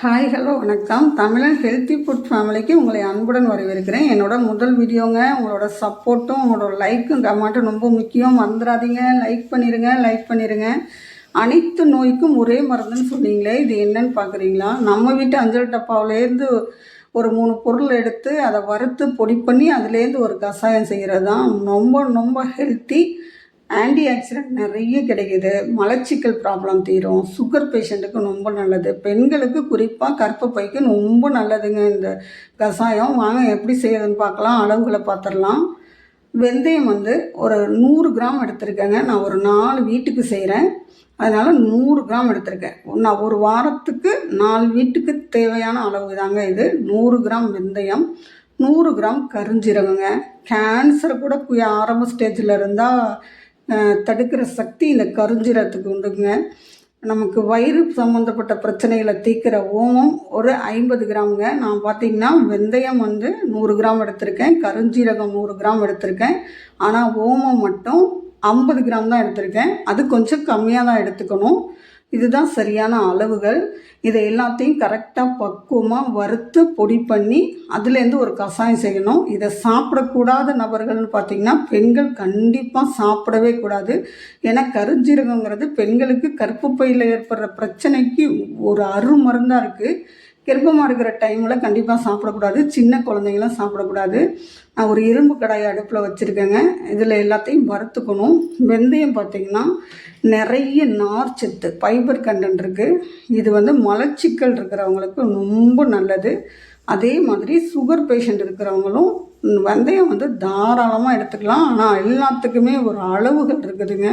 Hi hello வணக்கம். தமிழன் healthy food ஃபேமிலிக்கு உங்களை அன்புடன் வரவேற்கிறேன். என்னோட முதல் வீடியோங்க. உங்களோட சப்போர்ட்டும் உங்களோட லைக்கும் கமெண்ட்டும் ரொம்ப முக்கியம். மறந்துடாதீங்க, லைக் பண்ணிடுங்க. அனைத்து நோய்க்கும் ஒரே மருந்துன்னு சொன்னீங்களே, இது என்னன்னு பார்க்குறீங்களா? நம்ம வீட்டு அஞ்சல் டப்பாவிலேருந்து ஒரு 3 பொருள் எடுத்து அதை வறுத்து பொடி பண்ணி அதுலேருந்து ஒரு கஷாயம் செய்கிறது தான் ரொம்ப ரொம்ப ஹெல்த்தி. ஆன்டி ஆக்சிடென்ட் நிறைய கிடைக்கிது. மலச்சிக்கல் ப்ராப்ளம் தீரும். சுகர் பேஷண்ட்டுக்கு ரொம்ப நல்லது. பெண்களுக்கு குறிப்பாக கர்ப்பப்பைக்கு ரொம்ப நல்லதுங்க இந்த கஷாயம். வாங்க எப்படி செய்யறதுன்னு பார்க்கலாம். அளவுகளை பார்த்துடலாம். வெந்தயம் ஒரு 100 கிராம் எடுத்திருக்கேங்க. நான் ஒரு 4 வீட்டுக்கு செய்கிறேன், அதனால் 100 கிராம் எடுத்திருக்கேன். நான் ஒரு வாரத்துக்கு 4 வீட்டுக்கு தேவையான அளவு தாங்க இது. 100 கிராம் வெந்தயம், 100 கிராம் கருஞ்சீரகங்க. கேன்சர் கூட ஆரம்ப ஸ்டேஜில் இருந்தால் தடுக்கிற சக்தி இந்த கருஞ்சீரகத்துக்கு உண்டுங்க. நமக்கு வயிறு சம்மந்தப்பட்ட பிரச்சனைகளை தீர்க்கிற ஓமம் ஒரு 50 கிராமுங்க. நான் பார்த்திங்கன்னா வெந்தயம் 100 கிராம் எடுத்திருக்கேன், கருஞ்சீரகம் 100 கிராம் எடுத்திருக்கேன். ஆனால் ஓமம் மட்டும் 50 கிராம் தான் எடுத்திருக்கேன். அது கொஞ்சம் கம்மியாக தான் எடுத்துக்கணும். இதுதான் சரியான அளவுகள். இதை எல்லாத்தையும் கரெக்டாக பக்குவமாக வறுத்து பொடி பண்ணி அதுலேருந்து ஒரு கஷாயம் செய்யணும். இதை சாப்பிடக்கூடாத நபர்கள்னு பார்த்திங்கன்னா பெண்கள் கண்டிப்பாக சாப்பிடவே கூடாது. ஏன்னா கருஞ்சீரகங்கிறது பெண்களுக்கு கர்ப்பப்பையில் ஏற்படுற பிரச்சனைக்கு ஒரு அருமருந்தாக இருக்குது. கர்ப்பமாக இருக்கிற டைமில் கண்டிப்பாக சாப்பிடக்கூடாது. சின்ன குழந்தைங்களாம் சாப்பிடக்கூடாது. நான் ஒரு இரும்பு கடாயை அடுப்பில் வச்சுருக்கேங்க. இதில் எல்லாத்தையும் வறுத்துக்கணும். வெந்தயம் பார்த்திங்கன்னா நிறைய நார்ச்சத்து, ஃபைபர் கண்டென்ட் இருக்குது. இது மலச்சிக்கல் இருக்கிறவங்களுக்கு ரொம்ப நல்லது. அதே மாதிரி சுகர் பேஷண்ட் இருக்கிறவங்களும் வெந்தயம் தாராளமாக எடுத்துக்கலாம். ஆனால் எல்லாத்துக்குமே ஒரு அளவுகள் இருக்குதுங்க.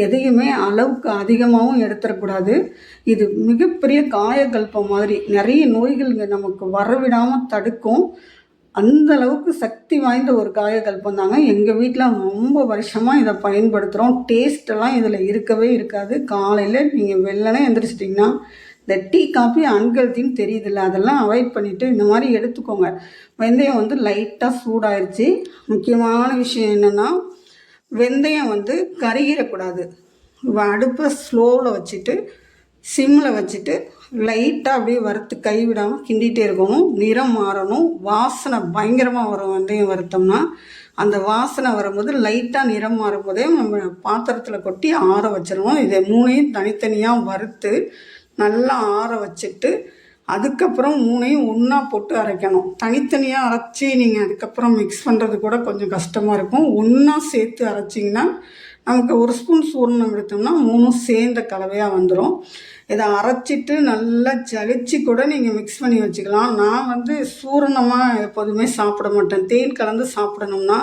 எதையுமே அளவுக்கு அதிகமாகவும் எடுத்துடக்கூடாது. இது மிகப்பெரிய காயகல்பம் மாதிரி நிறைய நோய்கள் நமக்கு வரவிடாமல் தடுக்கும். அந்த அளவுக்கு சக்தி வாய்ந்த ஒரு காயகல்பம் தாங்க. எங்கள் வீட்டில் ரொம்ப வருஷமாக இதை பயன்படுத்துகிறோம். டேஸ்ட்டெல்லாம் இதில் இருக்கவே இருக்காது. காலையில் நீங்கள் வெள்ளனே எந்திரிச்சிட்டிங்கன்னா இந்த டீ காஃபி அன்ஹெல்த்தின்னு தெரியுதில்ல, அதெல்லாம் அவாய்ட் பண்ணிவிட்டு இந்த மாதிரி எடுத்துக்கோங்க. வெந்தயம் லைட்டாக சூடாயிருச்சு. முக்கியமான விஷயம் என்னென்னா வெந்தயம் கருகிடக்கூடாது. அடுப்பை ஸ்லோவில் வச்சுட்டு சிம்மில் வச்சுட்டு லைட்டாக அப்படியே வறுத்து கைவிடாமல் கிண்டிகிட்டே இருக்கணும். நிறம் மாறணும். வாசனை பயங்கரமாக வரும். வெந்தயம் வறுத்தோம்னா அந்த வாசனை வரும்போது லைட்டாக நிறம் மாறும்போதே நம்ம பாத்திரத்தில் கொட்டி ஆற வச்சிருவோம். இதை 3ஐயும் தனித்தனியாக வறுத்து நல்லா ஆற வச்சுட்டு அதுக்கப்புறம் 3ஐயும் ஒன்றா போட்டு அரைக்கணும். தனித்தனியாக அரைச்சி நீங்கள் அதுக்கப்புறம் மிக்ஸ் பண்ணுறது கூட கொஞ்சம் கஷ்டமாக இருக்கும். ஒன்றா சேர்த்து அரைச்சிங்கன்னா நமக்கு ஒரு ஸ்பூன் சூரணம் எடுத்தோம்னா 3ம் சேர்ந்த கலவையாக வந்துடும். இதை அரைச்சிட்டு நல்லா ஜலிச்சு கூட நீங்கள் மிக்ஸ் பண்ணி வச்சுக்கலாம். நான் சூரணமாக எப்போதுமே சாப்பிட மாட்டேன். தேன் கலந்து சாப்பிடணும்னா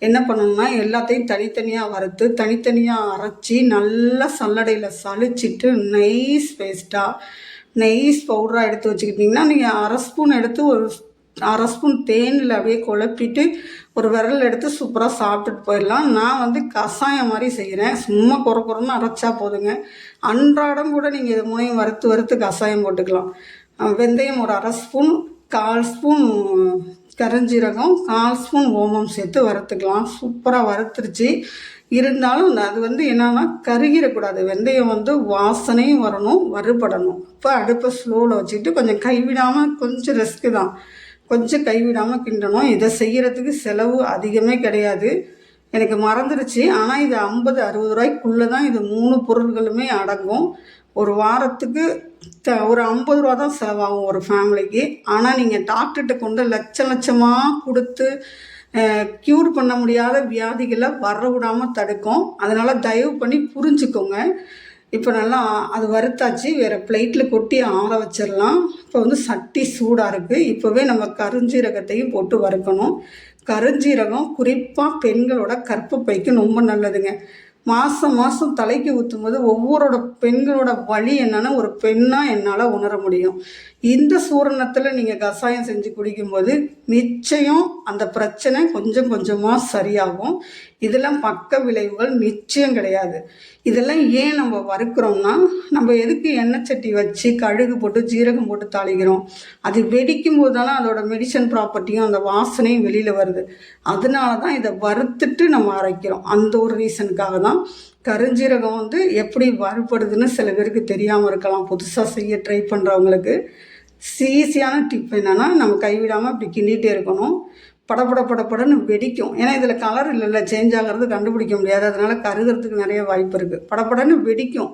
என்ன பண்ணணும்னா எல்லாத்தையும் தனித்தனியாக வறுத்து தனித்தனியாக அரைச்சி நல்லா சல்லடையில் சலிச்சிட்டு நைஸ் பேஸ்ட்டாக நெய்ஸ் பவுடராக எடுத்து வச்சுக்கிட்டிங்கன்னா நீங்கள் அரை ஸ்பூன் எடுத்து ஒரு அரை ஸ்பூன் தேனில் அப்படியே குழப்பிட்டு ஒரு விரல் எடுத்து சூப்பராக சாப்பிட்டுட்டு போயிடலாம். நான் கஷாயம் மாதிரி செய்கிறேன். சும்மா குறன்னு அரைச்சா போதுங்க. அன்றாடம் கூட நீங்கள் இது மூணையும் வறுத்து கஷாயம் போட்டுக்கலாம். வெந்தயம் ஒரு அரை ஸ்பூன், 1/4 ஸ்பூன் கருஞ்சீரகம், 1/4 ஸ்பூன் ஓமம் சேர்த்து வறுத்துக்கலாம். சூப்பராக வறுத்துருச்சு. இருந்தாலும் அது என்னன்னா கருகிடக்கூடாது. வெந்தயம் வாசனையும் வரணும், வறுபடணும். இப்போ அடுப்பை ஸ்லோவில் வச்சுக்கிட்டு கொஞ்சம் கைவிடாமல், கொஞ்சம் ரிஸ்க்கு தான், கொஞ்சம் கைவிடாமல் கிண்டணும். இதை செய்கிறதுக்கு செலவு அதிகமே கிடையாது. எனக்கு மறந்துடுச்சு. ஆனால் இது 50-60 ரூபாய்க்குள்ளே தான் இது 3 பொருள்களுமே அடங்கும். ஒரு வாரத்துக்கு ஒரு 50 ரூபா தான் செலவாகும் ஒரு ஃபேமிலிக்கு. ஆனால் நீங்கள் டாக்டர்கிட்ட கொண்டு லட்சமாக கொடுத்து க்யூர் பண்ண முடியாத வியாதிகளை வர விடாமல் தடுக்கும். அதனால் தயவு பண்ணி புரிஞ்சுக்கோங்க. இப்போ நல்லா அது வறுத்தாச்சு. வேறு பிளேட்டில் கொட்டி ஆற வச்சிடலாம். இப்போ சட்டி சூடாக இருக்குது. இப்போவே நம்ம கருஞ்சீரகத்தையும் போட்டு வறுக்கணும். கருஞ்சீரகம் குறிப்பாக பெண்களோட கர்ப்பப்பைக்கு ரொம்ப நல்லதுங்க. மாதம் தலைக்கு ஊற்றும்போது ஒவ்வொருட பெண்களோட வலி என்னென்னு ஒரு பெண்ணாக என்னால் உணர முடியும். இந்த சூரணத்தில் நீங்கள் கஷாயம் செஞ்சு குடிக்கும்போது நிச்சயம் அந்த பிரச்சனை கொஞ்சம் கொஞ்சமாக சரியாகும். இதெல்லாம் பக்க விளைவுகள் நிச்சயம் கிடையாது. இதெல்லாம் ஏன் நம்ம வறுக்கிறோம்னா, நம்ம எதுக்கு எண்ணெய் சட்டி வச்சு கடுகு போட்டு ஜீரகம் போட்டு தாளிக்கிறோம்? அது வெடிக்கும் போது தானே அதோட மெடிசன் ப்ராப்பர்ட்டியும் அந்த வாசனையும் வெளியில் வருது. அதனால தான் இதை வறுத்துட்டு நம்ம அரைக்கிறோம். அந்த ஒரு ரீசனுக்காக தான். கருஞ்சீரகம் எப்படி வறுபடுதுன்னு சில பேருக்கு தெரியாமல் இருக்கலாம், புதுசாக செய்ய ட்ரை பண்ணுறவங்களுக்கு. ஈஸியான டிப் என்னென்னா, நம்ம கைவிடாமல் இப்படி கிண்டிகிட்டே இருக்கணும். படப்படன்னு வெடிக்கும். ஏன்னா இதில் கலர் இல்லைல்ல, சேஞ்ச் ஆகிறது கண்டுபிடிக்க முடியாது. அதனால் கருகிறதுக்கு நிறைய வாய்ப்பு இருக்குது. படப்படன்னு வெடிக்கும்.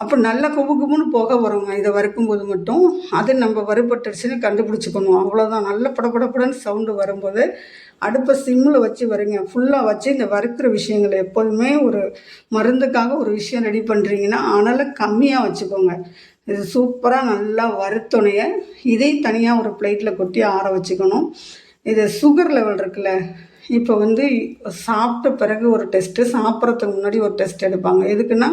அப்போ நல்லா குபுன்னு போக வருங்க இதை வறுக்கும்போது மட்டும். அது நம்ம வறுபட்டுருச்சுன்னு கண்டுபிடிச்சிக்கணும். அவ்வளோதான். நல்ல படப்படன்னு சவுண்டு வரும்போது அடுப்பை சிம்மில் வச்சு வருங்க. ஃபுல்லாக வச்சு இந்த வறுக்கிற விஷயங்கள் எப்போதுமே ஒரு மருந்துக்காக ஒரு விஷயம் ரெடி பண்ணுறீங்கன்னா அனலை கம்மியாக வச்சுக்கோங்க. இது சூப்பராக நல்லா வறுத்துணைய இதையும் தனியாக ஒரு பிளேட்டில் கொட்டி ஆற வச்சுக்கணும். இது சுகர் லெவல் இருக்குல்ல, இப்போ சாப்பிட்ட பிறகு ஒரு டெஸ்ட்டு, சாப்பிட்றதுக்கு முன்னாடி ஒரு டெஸ்ட் எடுப்பாங்க. எதுக்குன்னா,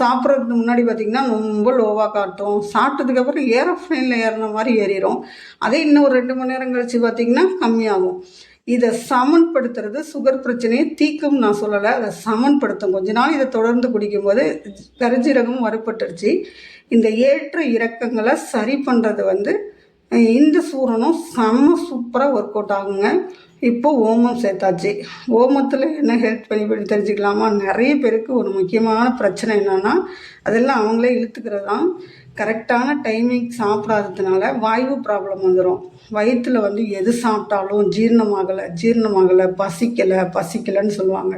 சாப்பிட்றதுக்கு முன்னாடி பார்த்திங்கன்னா ரொம்ப லோவாக காட்டும். சாப்பிட்டதுக்கப்புறம் ஏரோப்ளேனில் ஏறின மாதிரி ஏறிடும். அதே இன்னும் ஒரு 2 மணி நேரம் கழித்து பார்த்திங்கன்னா கம்மியாகும். இதை சமன்படுத்துறது சுகர் பிரச்சனையை தீக்கும்னு நான் சொல்லலை, அதை சமன்படுத்தும். கொஞ்ச நாள் இதை தொடர்ந்து குடிக்கும்போது கருஞ்சீரகமும் வறுபட்டுருச்சு. இந்த ஏற்ற இறக்கங்களை சரி பண்ணுறது இந்த சூரணம் செம்ம சூப்பராக ஒர்க் அவுட் ஆகுங்க. இப்போது ஓமம் சேர்த்தாச்சு. ஓமத்தில் என்ன ஹெல்ப் பண்ணி தெரிஞ்சுக்கலாமா? நிறைய பேருக்கு ஒரு முக்கியமான பிரச்சனை என்னென்னா, அதெல்லாம் அவங்களே இழுத்துக்கிறது தான். கரெக்டான டைமிங் சாப்பிடாததுனால வாய்வு ப்ராப்ளம் வந்துடும். வயிற்றில் எது சாப்பிட்டாலும் ஜீரணமாகலை, பசிக்கலைன்னு சொல்லுவாங்க.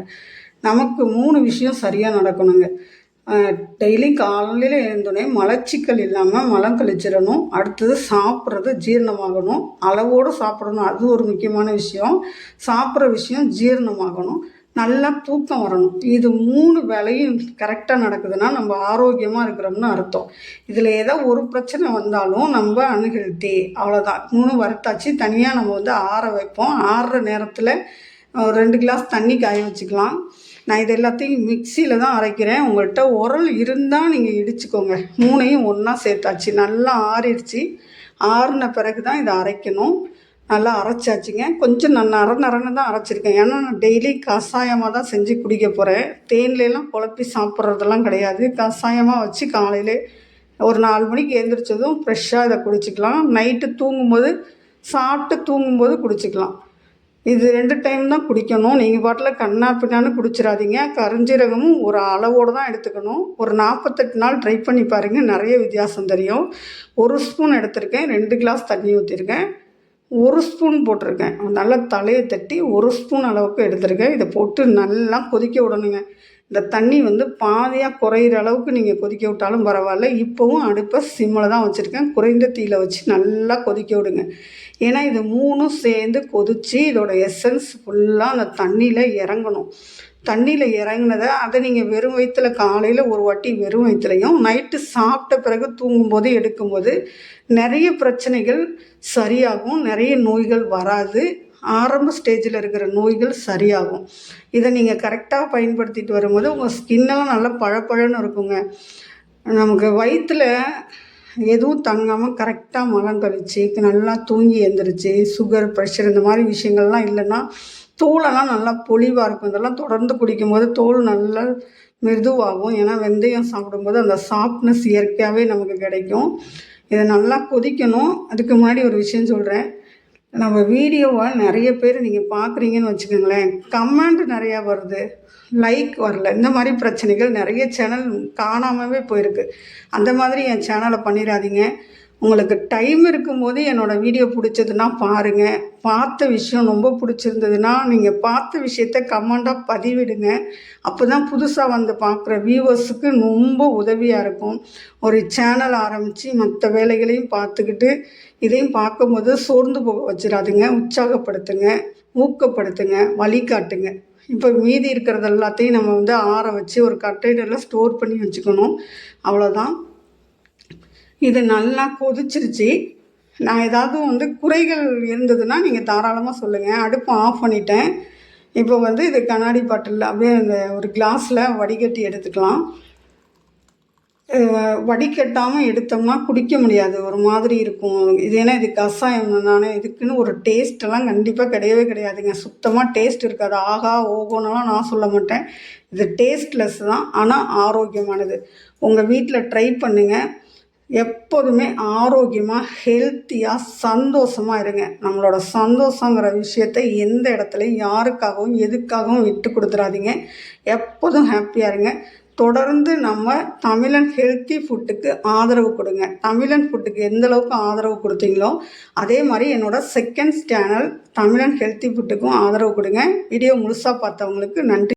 நமக்கு 3 விஷயம் சரியாக நடக்கணுங்க. டெய்லி காலையில் எழுந்தோடனே மலச்சிக்கல் இல்லாமல் மலம் கழிச்சிடணும். அடுத்தது சாப்பிட்றது ஜீரணமாகணும், அளவோடு சாப்பிடணும். அது ஒரு முக்கியமான விஷயம். சாப்பிட்ற விஷயம் ஜீரணமாகணும், நல்லா தூக்கம் வரணும். இது 3 வேலையும் கரெக்டாக நடக்குதுன்னா நம்ம ஆரோக்கியமாக இருக்கிறோம்னு அர்த்தம். இதில் ஏதோ ஒரு பிரச்சனை வந்தாலும் நம்ம அன்ஹெல்த்தி, அவ்வளோதான். 3 வறுத்தாச்சு. தனியாக நம்ம ஆற வைப்போம். ஆறுற நேரத்தில் 2 கிளாஸ் தண்ணி காய வச்சுக்கலாம். நான் இது எல்லாத்தையும் மிக்சியில் தான் அரைக்கிறேன். உங்கள்கிட்ட உரல் இருந்தால் நீங்கள் இடிச்சுக்கோங்க. 3ஐயும் ஒன்றா சேர்த்தாச்சு. நல்லா ஆறிடுச்சு. ஆறின பிறகு தான் இதை அரைக்கணும். நல்லா அரைச்சாச்சுங்க. கொஞ்சம் நான் நரன்னு தான் அரைச்சிருக்கேன். ஏன்னா நான் டெய்லி கஷாயமாக தான் செஞ்சு குடிக்க போகிறேன். தேன்லாம் குழப்பி சாப்பிட்றதெல்லாம் கிடையாது. கஷாயமாக வச்சு காலையில் ஒரு 4 மணிக்கு எழுந்திரிச்சதும் ஃப்ரெஷ்ஷாக இதை குடிச்சிக்கலாம். நைட்டு தூங்கும்போது சாப்பிட்டு தூங்கும்போது குடிச்சிக்கலாம். இது 2 டைம் தான் குடிக்கணும். நீங்கள் பாட்டில் கண்ணா பின்னான்னு குடிச்சிடாதீங்க. கருஞ்சீரகமும் ஒரு அளவோடு தான் எடுத்துக்கணும். ஒரு 48 நாள் ட்ரை பண்ணி பாருங்கள், நிறைய வித்தியாசம் தெரியும். 1 ஸ்பூன் எடுத்திருக்கேன். 2 கிளாஸ் தண்ணி ஊற்றிருக்கேன். 1 ஸ்பூன் போட்டிருக்கேன். நல்லா தலையை தட்டி 1 ஸ்பூன் அளவுக்கு எடுத்திருக்கேன். இதை போட்டு நல்லா கொதிக்க விடணுங்க. இந்த தண்ணி பாதியாக குறையிற அளவுக்கு நீங்கள் கொதிக்க விட்டாலும் பரவாயில்ல. இப்போவும் அடுப்பை சிம்மில் தான் வச்சுருக்கேன். குறைந்த தீயில் வச்சு நல்லா கொதிக்க விடுங்க. ஏன்னா இது 3ம் சேர்ந்து கொதித்து இதோட எசன்ஸ் ஃபுல்லாக அந்த தண்ணியில் இறங்கணும். தண்ணியில் இறங்கினதை அதை நீங்கள் வெறும் வயிற்றில் காலையில் ஒரு வாட்டி வெறும் வயிற்றுலையும் நைட்டு சாப்பிட்ட பிறகு தூங்கும்போது எடுக்கும்போது நிறைய பிரச்சனைகள் சரியாகும். நிறைய நோய்கள் வராது. ஆரம்ப ஸ்டேஜில் இருக்கிற நோய்கள் சரியாகும். இதை நீங்கள் கரெக்டாக பயன்படுத்திட்டு வரும்போது உங்கள் ஸ்கின்னெல்லாம் நல்லா பழப்பழன்னு இருக்குங்க. நமக்கு வயிற்றில் எதுவும் தங்காமல் கரெக்டாக மலம் கழிச்சு நல்லா தூங்கி எழுந்திரிச்சு சுகர், ப்ரெஷர் இந்த மாதிரி விஷயங்கள்லாம் இல்லைன்னா தோலெல்லாம் நல்லா பொலிவாக இருக்கும். இதெல்லாம் தொடர்ந்து குடிக்கும்போது தோல் நல்லா மிருதுவாகும். ஏன்னா வெந்தயம் சாப்பிடும்போது அந்த சாஃப்ட்னஸ் இயற்கையாகவே நமக்கு கிடைக்கும். இதை நல்லா கொதிக்கணும். அதுக்கு முன்னாடி ஒரு விஷயம் சொல்கிறேன். நம்ம வீடியோவை நிறைய பேர் நீங்கள் பார்க்குறீங்கன்னு வச்சுக்கோங்களேன், கமெண்ட் நிறையா வருது, லைக் வரல. இந்த மாதிரி பிரச்சனைகள் நிறைய சேனல் காணாமவே போயிருக்கு. அந்த மாதிரி என் சேனலை பண்ணிடாதீங்க. உங்களுக்கு டைம் இருக்கும்போது என்னோடய வீடியோ பிடிச்சதுன்னா பாருங்கள். பார்த்த விஷயம் ரொம்ப பிடிச்சிருந்ததுன்னா நீங்கள் பார்த்த விஷயத்த கமெண்டாக பதிவிடுங்க. அப்போ தான் புதுசாக வந்து பார்க்குற வியூவர்ஸுக்கு ரொம்ப உதவியாக இருக்கும். ஒரு சேனல் ஆரம்பித்து மற்ற வேலைகளையும் பார்த்துக்கிட்டு இதையும் பார்க்கும்போது சோர்ந்து போக வச்சிடாதுங்க. உற்சாகப்படுத்துங்க, ஊக்கப்படுத்துங்க, வழிகாட்டுங்க. இப்போ மீதி இருக்கிறது எல்லாத்தையும் நம்ம ஆற வச்சு ஒரு கண்டெய்னரில் ஸ்டோர் பண்ணி வச்சுக்கணும். அவ்வளோதான். இது நல்லா கொதிச்சிருச்சு. நான் ஏதாவது குறைகள் இருந்ததுன்னா நீங்கள் தாராளமாக சொல்லுங்கள். அடுப்பை ஆஃப் பண்ணிட்டேன். இப்போ இது கண்ணாடி பாட்டிலில் அப்படியே அந்த ஒரு கிளாஸில் வடிகட்டி எடுத்துக்கலாம். வடிகட்டாமல் எடுத்தோம்னா குடிக்க முடியாது, ஒரு மாதிரி இருக்கும். இது ஏன்னா இது கஷாயம் தானே, இதுக்குன்னு ஒரு டேஸ்ட்டெல்லாம் கண்டிப்பாக கிடையவே கிடையாதுங்க. சுத்தமாக டேஸ்ட் இருக்காது. ஆகா ஓகோன்னெல்லாம் நான் சொல்ல மாட்டேன். இது டேஸ்ட்லெஸ் தான், ஆனால் ஆரோக்கியமானது. உங்கள் வீட்டில் ட்ரை பண்ணுங்கள். எப்போதுமே ஆரோக்கியமாக, ஹெல்த்தியாக, சந்தோஷமாக இருங்க. நம்மளோட சந்தோஷங்கிற விஷயத்தை எந்த இடத்துலையும் யாருக்காகவும் எதுக்காகவும் விட்டு கொடுத்துடாதீங்க. எப்போதும் ஹாப்பியாக இருங்க. தொடர்ந்து நம்ம தமிழன் ஹெல்த்தி ஃபுட்டுக்கு ஆதரவு கொடுங்க. தமிழன் ஃபுட்டுக்கு எந்த அளவுக்கு ஆதரவு கொடுத்தீங்களோ அதே மாதிரி என்னோடய செகண்ட் சேனல் தமிழன் ஹெல்த்தி ஃபுட்டுக்கும் ஆதரவு கொடுங்க. வீடியோ முழுசாக பார்த்தவங்களுக்கு நன்றி.